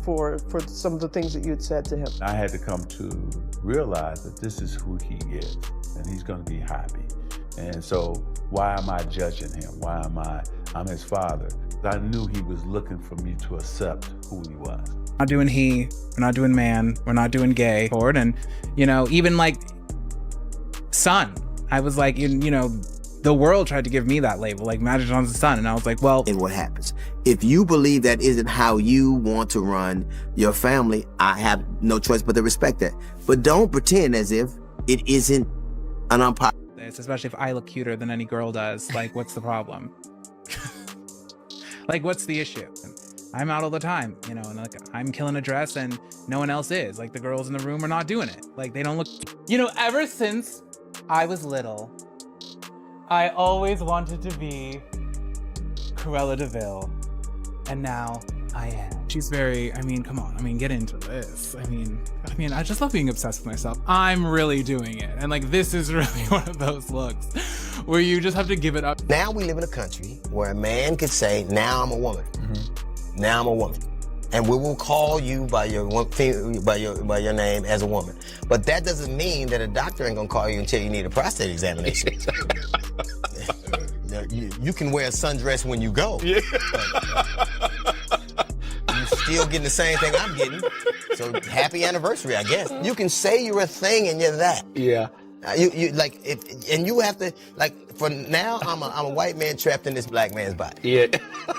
for some of the things that you had said to him. I had to come to realize that this is who he is, and he's going to be happy. And so why am I judging him? I'm his father. I knew he was looking for me to accept who he was. We're not doing he, we're not doing man, we're not doing gay. And, even like son, I was like, the world tried to give me that label, like Magic Johnson's son. And I was like, well. And what happens? If you believe that isn't how you want to run your family, I have no choice but to respect that. But don't pretend as if it isn't an unpopular. Especially if I look cuter than any girl does. Like, what's the problem? Like, what's the issue? I'm out all the time, and like I'm killing a dress and no one else is. Like, the girls in the room are not doing it. Like, they don't look. Ever since I was little, I always wanted to be Cruella de Vil, and now I am. She's very, come on, get into this. I just love being obsessed with myself. I'm really doing it. And like, this is really one of those looks where you just have to give it up. Now we live in a country where a man could say, now I'm a woman. Mm-hmm. Now I'm a woman. And we will call you by your name as a woman. But that doesn't mean that a doctor ain't gonna call you until you need a prostate examination. You can wear a sundress when you go. Yeah. You're still getting the same thing I'm getting. So happy anniversary, I guess. You can say you're a thing and you're that. Yeah. And you have to, for now, I'm a white man trapped in this black man's body. Yeah.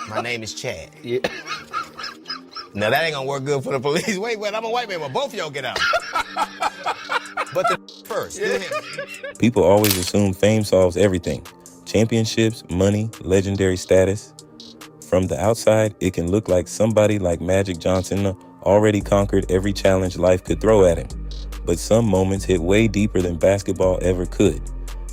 My name is Chad. Yeah. Now that ain't gonna work good for the police. Wait, I'm a white man, but both of y'all get out. But first. Yeah. People always assume fame solves everything. Championships, money, legendary status. From the outside, it can look like somebody like Magic Johnson already conquered every challenge life could throw at him. But some moments hit way deeper than basketball ever could.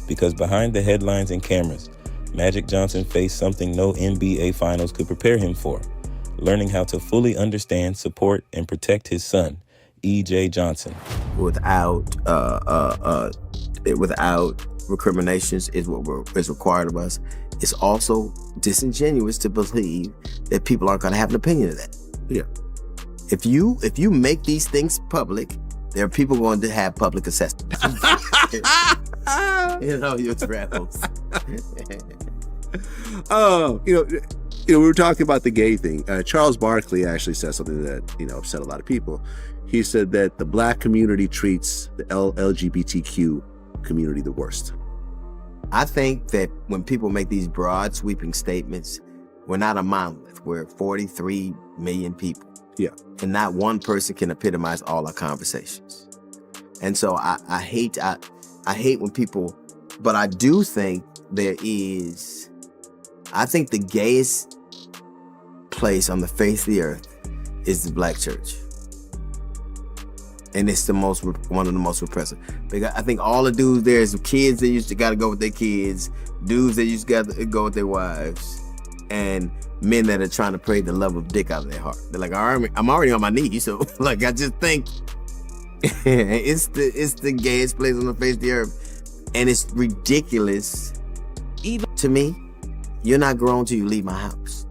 Because behind the headlines and cameras, Magic Johnson faced something no NBA finals could prepare him for. Learning how to fully understand, support, and protect his son, E.J. Johnson. Without recriminations is what is required of us. It's also disingenuous to believe that people aren't going to have an opinion of that. Yeah. If you make these things public, there are people going to have public assessment. Your travels. We were talking about the gay thing. Charles Barkley actually said something that, upset a lot of people. He said that the black community treats the LGBTQ community the worst. I think that when people make these broad sweeping statements, we're not a monolith. We're 43 million people. Yeah. And not one person can epitomize all our conversations. And so I hate when people, but I do think I think the gayest place on the face of the earth is the black church. And it's one of the most repressive. Because I think all the dudes there is kids that used to gotta go with their kids, dudes that used to gotta go with their wives, and men that are trying to pray the love of dick out of their heart. They're like, I'm already on my knees, so I just think it's the gayest place on the face of the earth. And it's ridiculous. Even to me, you're not grown till you leave my house.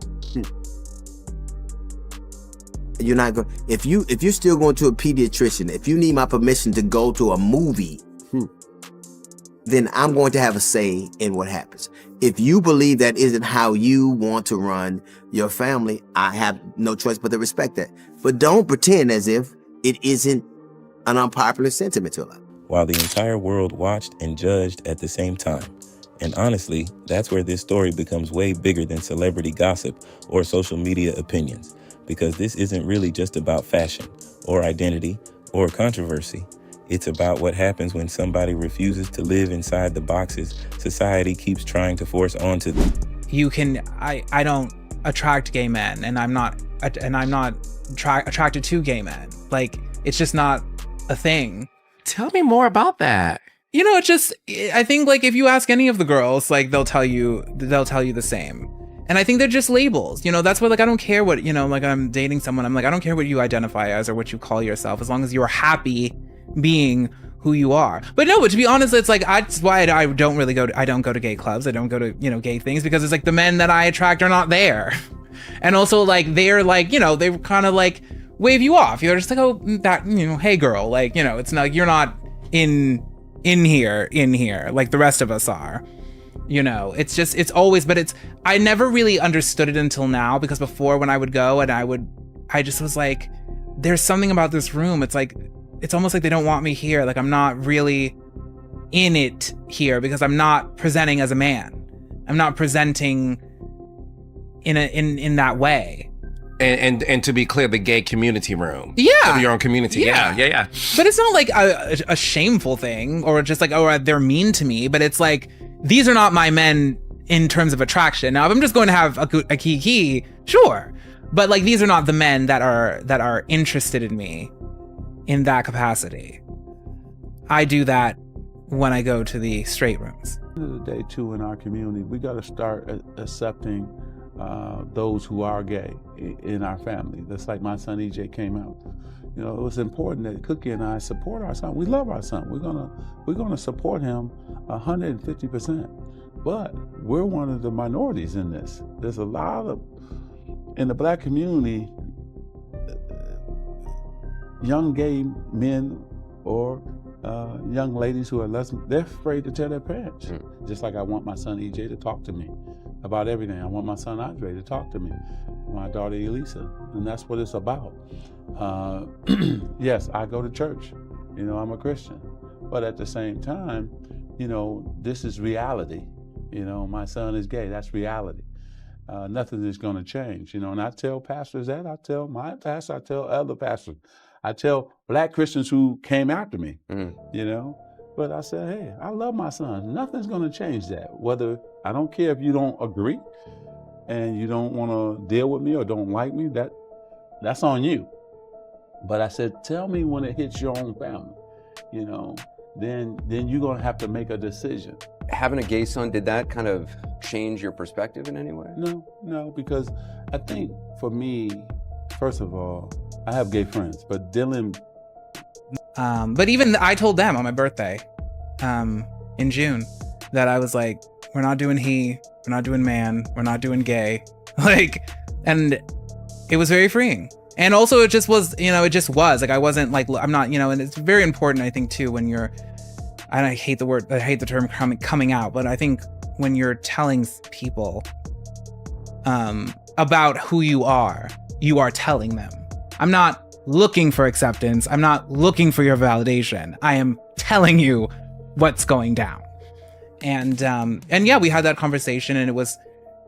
You're not going. If you're still going to a pediatrician, if you need my permission to go to a movie, then I'm going to have a say in what happens. If you believe that isn't how you want to run your family, I have no choice but to respect that. But don't pretend as if it isn't an unpopular sentiment to a lot. While the entire world watched and judged at the same time. And honestly, that's where this story becomes way bigger than celebrity gossip or social media opinions. Because this isn't really just about fashion or identity or controversy. It's about what happens when somebody refuses to live inside the boxes society keeps trying to force onto them. I don't attract gay men, and I'm not attracted to gay men. Like, it's just not a thing. Tell me more about that. I think like if you ask any of the girls, like they'll tell you the same. And I think they're just labels, that's why like I don't care what, like I'm dating someone, I'm like, I don't care what you identify as or what you call yourself, as long as you are happy being who you are. But to be honest, it's like, that's why I don't go to gay clubs. I don't go to, gay things, because it's like the men that I attract are not there. And also like, they're like, they're kind of like wave you off. You're just like, oh, that, hey girl, like, it's not, you're not in here like the rest of us are. It's just, it's always, but I never really understood it until now, because before, when I would go and I just was like, there's something about this room. It's like, it's almost like they don't want me here. Like, I'm not really in it here because I'm not presenting as a man. I'm not presenting in that way. And to be clear, the gay community room. Yeah. Of your own community. Yeah. But it's not like a shameful thing, or just like, oh, they're mean to me. But it's like, these are not my men in terms of attraction. Now, if I'm just going to have a kiki, sure. But like, these are not the men that are interested in me in that capacity. I do that when I go to the straight rooms. At the end of the day, too, in our community, we got to start accepting those who are gay in our family. That's like my son EJ came out. It was important that Cookie and I support our son. We love our son. We're gonna support him 150%. But we're one of the minorities in this. There's a lot of, in the Black community, young gay men or young ladies who are less, they're afraid to tell their parents. Just like I want my son EJ to talk to me about everything. I want my son Andre to talk to me, my daughter Elisa, and that's what it's about. Yes, I go to church, I'm a Christian, but at the same time, this is reality. My son is gay, that's reality. Nothing is gonna change, and I tell pastors that, I tell my pastor, I tell other pastors, I tell Black Christians who came after me, but I said, hey, I love my son. Nothing's gonna change that. Whether, I don't care if you don't agree and you don't wanna deal with me or don't like me, that's on you. But I said, tell me when it hits your own family, then you're gonna have to make a decision. Having a gay son, did that kind of change your perspective in any way? No, because I think for me, first of all, I have gay friends, but Dylan. But even I told them on my birthday, in June, that I was like, we're not doing he, we're not doing man, we're not doing gay. And it was very freeing. And also it just was, like, I wasn't like, I'm not, and it's very important, I think, too, when you're, I hate the term coming out, but I think when you're telling people about who you are telling them. I'm not looking for acceptance. I'm not looking for your validation. I am telling you what's going down. And yeah, we had that conversation, and it was,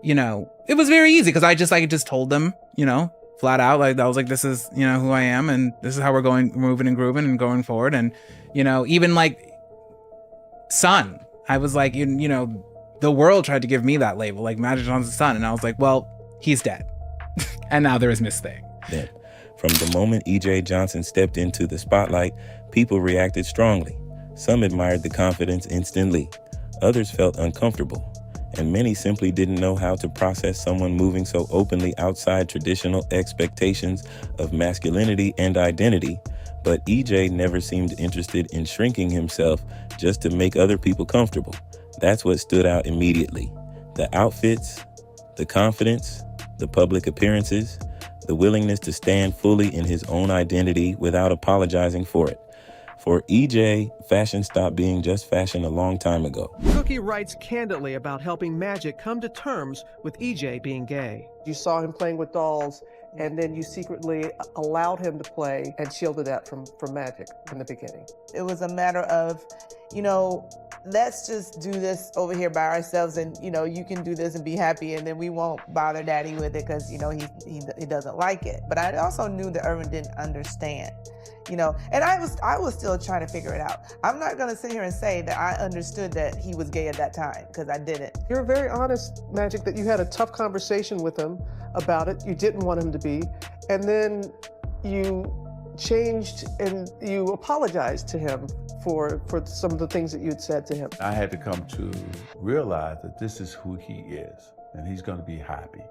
it was very easy because I just told them, flat out, like, I was like, this is, who I am, and this is how we're moving and grooving and going forward. And, even like son, I was like, the world tried to give me that label, like Magic Johnson's son. And I was like, well, he's dead. And now there is Miss Thing. Then, from the moment E.J. Johnson stepped into the spotlight, people reacted strongly. Some admired the confidence instantly. Others felt uncomfortable. And many simply didn't know how to process someone moving so openly outside traditional expectations of masculinity and identity. But E.J. never seemed interested in shrinking himself just to make other people comfortable. That's what stood out immediately. The outfits, the confidence, the public appearances, the willingness to stand fully in his own identity without apologizing for it. For EJ, fashion stopped being just fashion a long time ago. Cookie writes candidly about helping Magic come to terms with EJ being gay. You saw him playing with dolls, and then you secretly allowed him to play and shielded that from Magic in the beginning. It was a matter of, let's just do this over here by ourselves, and you can do this and be happy, and then we won't bother Daddy with it because he doesn't like it. But I also knew that Irvin didn't understand, and I was still trying to figure it out. I'm not gonna sit here and say that I understood that he was gay at that time, because I didn't. You're very honest, Magic, that you had a tough conversation with him about it. You didn't want him to be, and then you changed and you apologized to him for some of the things that you had said to him. I had to come to realize that this is who he is, and he's going to be happy.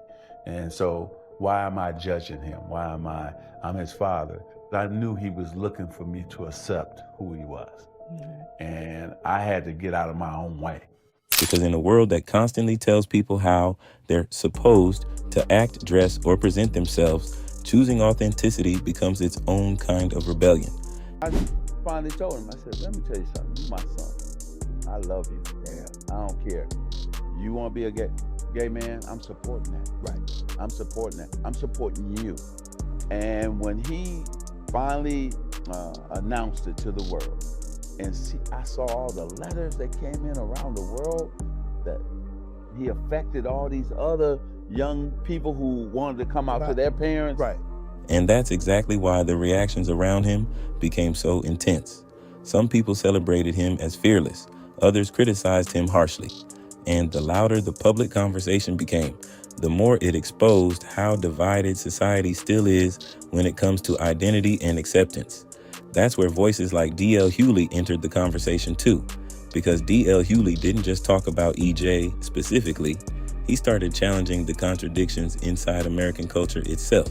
And so why am I judging him? I'm his father. I knew he was looking for me to accept who he was. And I had to get out of my own way. Because in a world that constantly tells people how they're supposed to act, dress, or present themselves, Choosing authenticity becomes its own kind of rebellion. I finally told him, I said, let me tell you something, you my son. I love you. Yeah. I don't care. You want to be a gay man? I'm supporting that. Right. I'm supporting that. I'm supporting you. And when he finally announced it to the world, and I saw all the letters that came in around the world, that he affected all these other young people who wanted to come out to their parents. Right. And that's exactly why the reactions around him became so intense. Some people celebrated him as fearless, others criticized him harshly. And the louder the public conversation became, the more it exposed how divided society still is when it comes to identity and acceptance. That's where voices like D.L. Hughley entered the conversation too, because D.L. Hughley didn't just talk about E.J. specifically, he started challenging the contradictions inside American culture itself.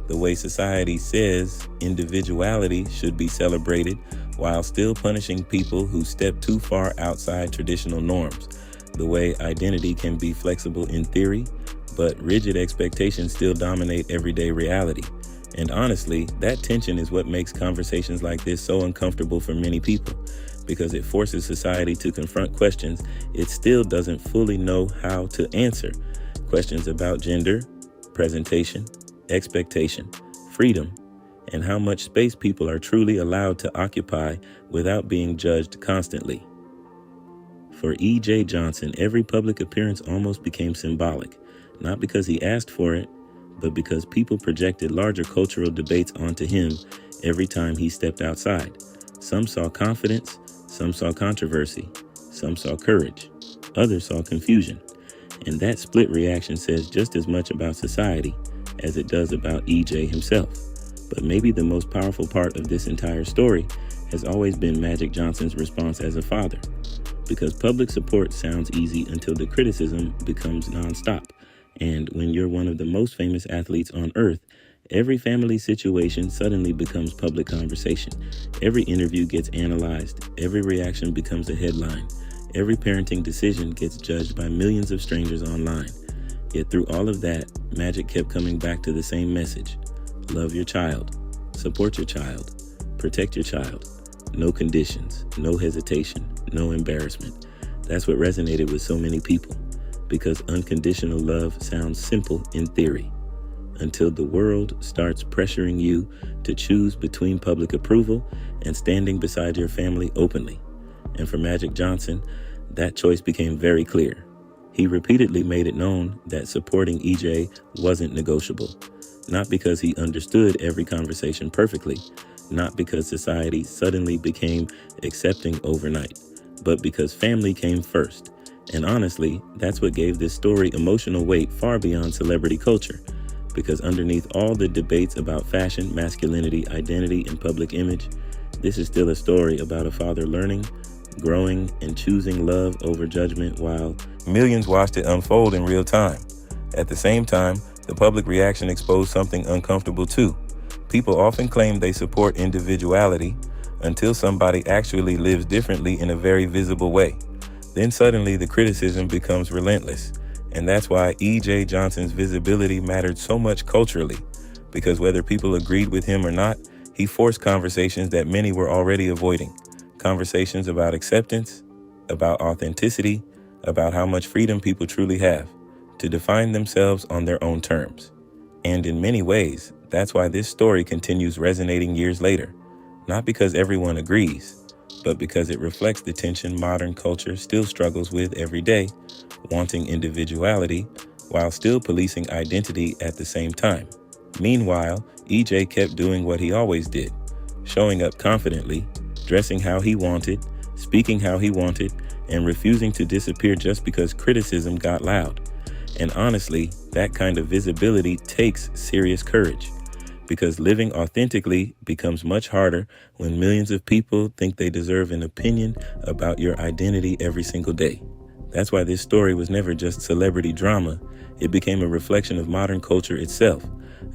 The way society says individuality should be celebrated while still punishing people who step too far outside traditional norms. The way identity can be flexible in theory, but rigid expectations still dominate everyday reality. And honestly, that tension is what makes conversations like this so uncomfortable for many people, because it forces society to confront questions it still doesn't fully know how to answer. Questions about gender, presentation, expectation, freedom, and how much space people are truly allowed to occupy without being judged constantly. For E.J. Johnson, every public appearance almost became symbolic, not because he asked for it, but because people projected larger cultural debates onto him every time he stepped outside. Some saw confidence, some saw controversy, some saw courage, others saw confusion. And that split reaction says just as much about society as it does about E.J. himself. But maybe the most powerful part of this entire story has always been Magic Johnson's response as a father. Because public support sounds easy until the criticism becomes nonstop. And when you're one of the most famous athletes on earth, every family situation suddenly becomes public conversation. Every interview gets analyzed. Every reaction becomes a headline. Every parenting decision gets judged by millions of strangers online. Yet through all of that, Magic kept coming back to the same message. Love your child. Support your child. Protect your child. No conditions. No hesitation. No embarrassment. That's what resonated with so many people. Because unconditional love sounds simple in theory, until the world starts pressuring you to choose between public approval and standing beside your family openly. And for Magic Johnson, that choice became very clear. He repeatedly made it known that supporting E.J. wasn't negotiable, not because he understood every conversation perfectly, not because society suddenly became accepting overnight, but because family came first. And honestly, that's what gave this story emotional weight far beyond celebrity culture. Because underneath all the debates about fashion, masculinity, identity, and public image, this is still a story about a father learning, growing, and choosing love over judgment while millions watched it unfold in real time. At the same time, the public reaction exposed something uncomfortable too. People often claim they support individuality until somebody actually lives differently in a very visible way. Then suddenly the criticism becomes relentless. And that's why E.J. Johnson's visibility mattered so much culturally, because whether people agreed with him or not, he forced conversations that many were already avoiding. Conversations about acceptance, about authenticity, about how much freedom people truly have to define themselves on their own terms. And in many ways, that's why this story continues resonating years later. Not because everyone agrees, but because it reflects the tension modern culture still struggles with every day, wanting individuality while still policing identity at the same time. Meanwhile, E.J. kept doing what he always did, showing up confidently, dressing how he wanted, speaking how he wanted, and refusing to disappear just because criticism got loud. And honestly, that kind of visibility takes serious courage, because living authentically becomes much harder when millions of people think they deserve an opinion about your identity every single day. That's why this story was never just celebrity drama. It became a reflection of modern culture itself,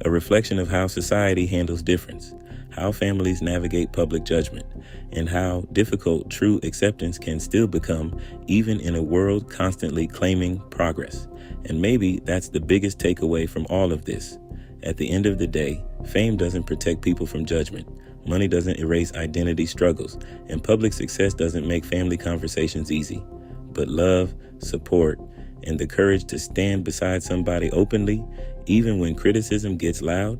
a reflection of how society handles difference, how families navigate public judgment, and how difficult true acceptance can still become even in a world constantly claiming progress. And maybe that's the biggest takeaway from all of this. At the end of the day, fame doesn't protect people from judgment. Money doesn't erase identity struggles, and public success doesn't make family conversations easy. But love, support, and the courage to stand beside somebody openly, even when criticism gets loud,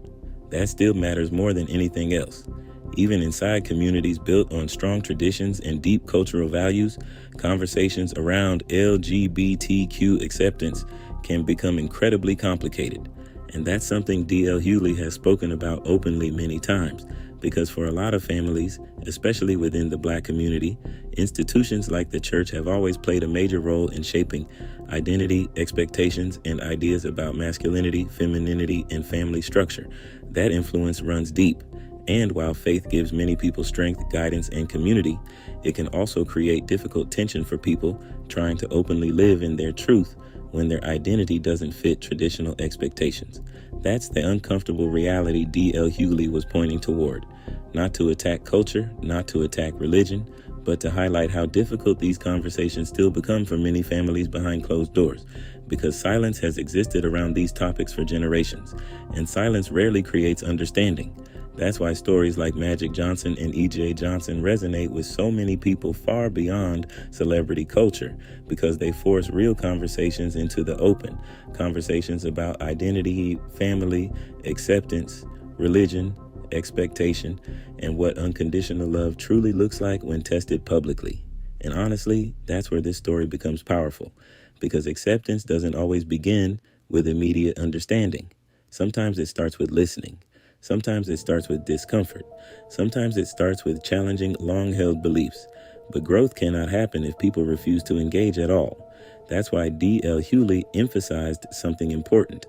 that still matters more than anything else. Even inside communities built on strong traditions and deep cultural values, conversations around LGBTQ acceptance can become incredibly complicated. And that's something D.L. Hughley has spoken about openly many times, because for a lot of families, especially within the Black community, institutions like the church have always played a major role in shaping identity, expectations, and ideas about masculinity, femininity, and family structure. That influence runs deep. And while faith gives many people strength, guidance, and community, it can also create difficult tension for people trying to openly live in their truth when their identity doesn't fit traditional expectations. That's the uncomfortable reality D.L. Hughley was pointing toward. Not to attack culture, not to attack religion, but to highlight how difficult these conversations still become for many families behind closed doors, because silence has existed around these topics for generations, and silence rarely creates understanding. That's why stories like Magic Johnson and E.J. Johnson resonate with so many people far beyond celebrity culture, because they force real conversations into the open, conversations about identity, family, acceptance, religion, expectation, and what unconditional love truly looks like when tested publicly. And honestly, that's where this story becomes powerful, because acceptance doesn't always begin with immediate understanding. Sometimes it starts with listening. Sometimes it starts with discomfort. Sometimes it starts with challenging long-held beliefs. But growth cannot happen if people refuse to engage at all. That's why D.L. Hughley emphasized something important.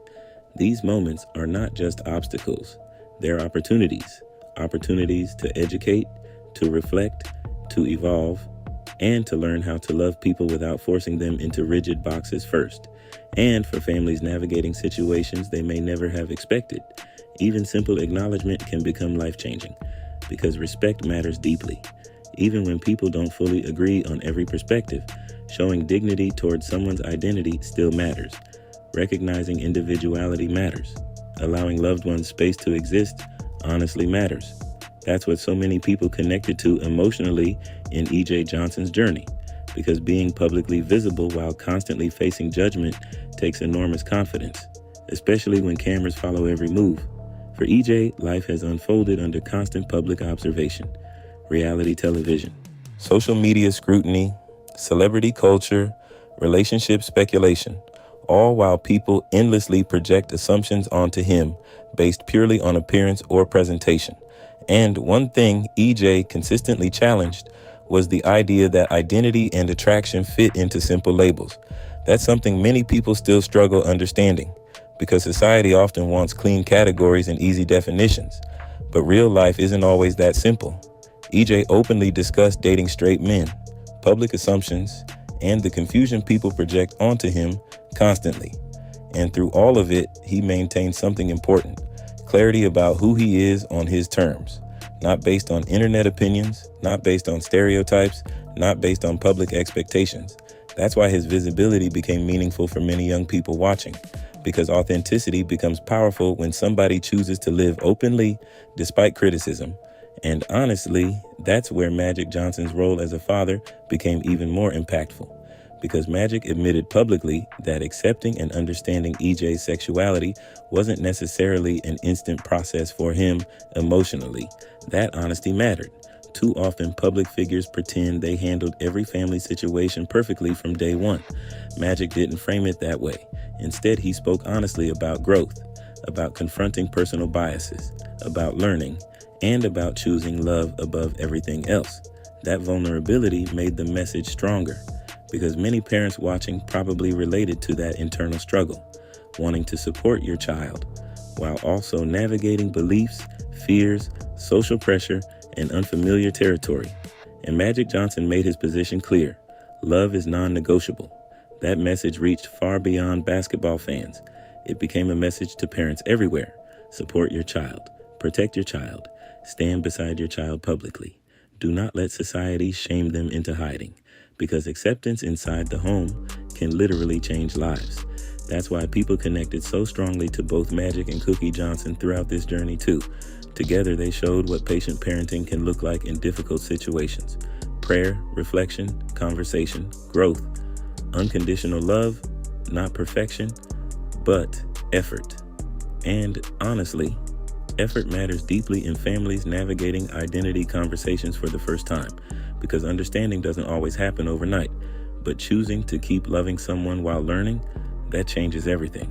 These moments are not just obstacles. They're opportunities. Opportunities to educate, to reflect, to evolve, and to learn how to love people without forcing them into rigid boxes first. And for families navigating situations they may never have expected, even simple acknowledgement can become life-changing, because respect matters deeply. Even when people don't fully agree on every perspective, showing dignity towards someone's identity still matters. Recognizing individuality matters. Allowing loved ones space to exist honestly matters. That's what so many people connected to emotionally in E.J. Johnson's journey, because being publicly visible while constantly facing judgment takes enormous confidence, especially when cameras follow every move. For EJ, life has unfolded under constant public observation, reality television, social media scrutiny, celebrity culture, relationship speculation, all while people endlessly project assumptions onto him based purely on appearance or presentation. And one thing EJ consistently challenged was the idea that identity and attraction fit into simple labels. That's something many people still struggle understanding, because society often wants clean categories and easy definitions. But real life isn't always that simple. EJ openly discussed dating straight men, public assumptions, and the confusion people project onto him constantly. And through all of it, he maintained something important: clarity about who he is on his terms, not based on internet opinions, not based on stereotypes, not based on public expectations. That's why his visibility became meaningful for many young people watching, because authenticity becomes powerful when somebody chooses to live openly despite criticism. And honestly, that's where Magic Johnson's role as a father became even more impactful, because Magic admitted publicly that accepting and understanding EJ's sexuality wasn't necessarily an instant process for him emotionally. That honesty mattered. Too often, public figures pretend they handled every family situation perfectly from day one. Magic didn't frame it that way. Instead, he spoke honestly about growth, about confronting personal biases, about learning, and about choosing love above everything else. That vulnerability made the message stronger, because many parents watching probably related to that internal struggle, wanting to support your child, while also navigating beliefs, fears, social pressure, and unfamiliar territory. And Magic Johnson made his position clear: love is non-negotiable. That message reached far beyond basketball fans. It became a message to parents everywhere. Support your child. Protect your child. Stand beside your child publicly. Do not let society shame them into hiding, because acceptance inside the home can literally change lives. That's why people connected so strongly to both Magic and Cookie Johnson throughout this journey too. Together, they showed what patient parenting can look like in difficult situations. Prayer, reflection, conversation, growth, unconditional love, not perfection, but effort. And honestly, effort matters deeply in families navigating identity conversations for the first time, because understanding doesn't always happen overnight. But choosing to keep loving someone while learning, that changes everything.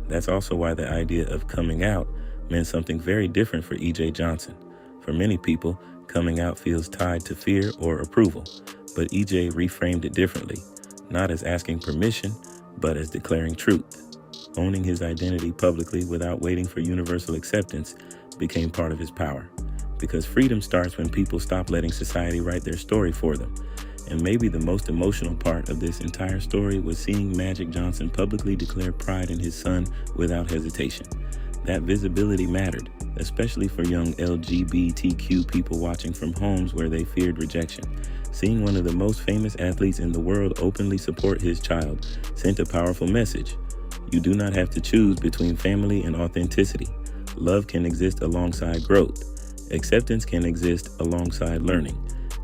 That's also why the idea of coming out meant something very different for E.J. Johnson. For many people, coming out feels tied to fear or approval, but E.J. reframed it differently, not as asking permission, but as declaring truth. Owning his identity publicly without waiting for universal acceptance became part of his power. Because freedom starts when people stop letting society write their story for them. And maybe the most emotional part of this entire story was seeing Magic Johnson publicly declare pride in his son without hesitation. That visibility mattered, especially for young LGBTQ people watching from homes where they feared rejection. Seeing one of the most famous athletes in the world openly support his child sent a powerful message. You do not have to choose between family and authenticity. Love can exist alongside growth. Acceptance can exist alongside learning.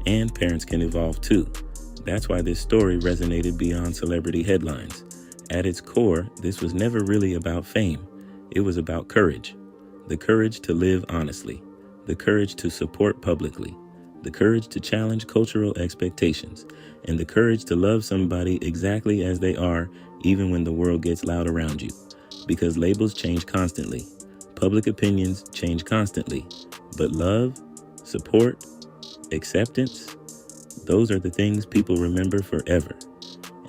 And parents can evolve too. That's why this story resonated beyond celebrity headlines. At its core, this was never really about fame. It was about courage. The courage to live honestly. The courage to support publicly. The courage to challenge cultural expectations. And the courage to love somebody exactly as they are, even when the world gets loud around you. Because labels change constantly. Public opinions change constantly. But love, support, acceptance, those are the things people remember forever.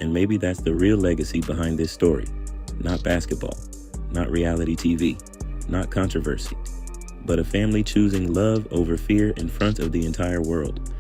And maybe that's the real legacy behind this story. Not basketball, not reality TV, not controversy, but a family choosing love over fear in front of the entire world.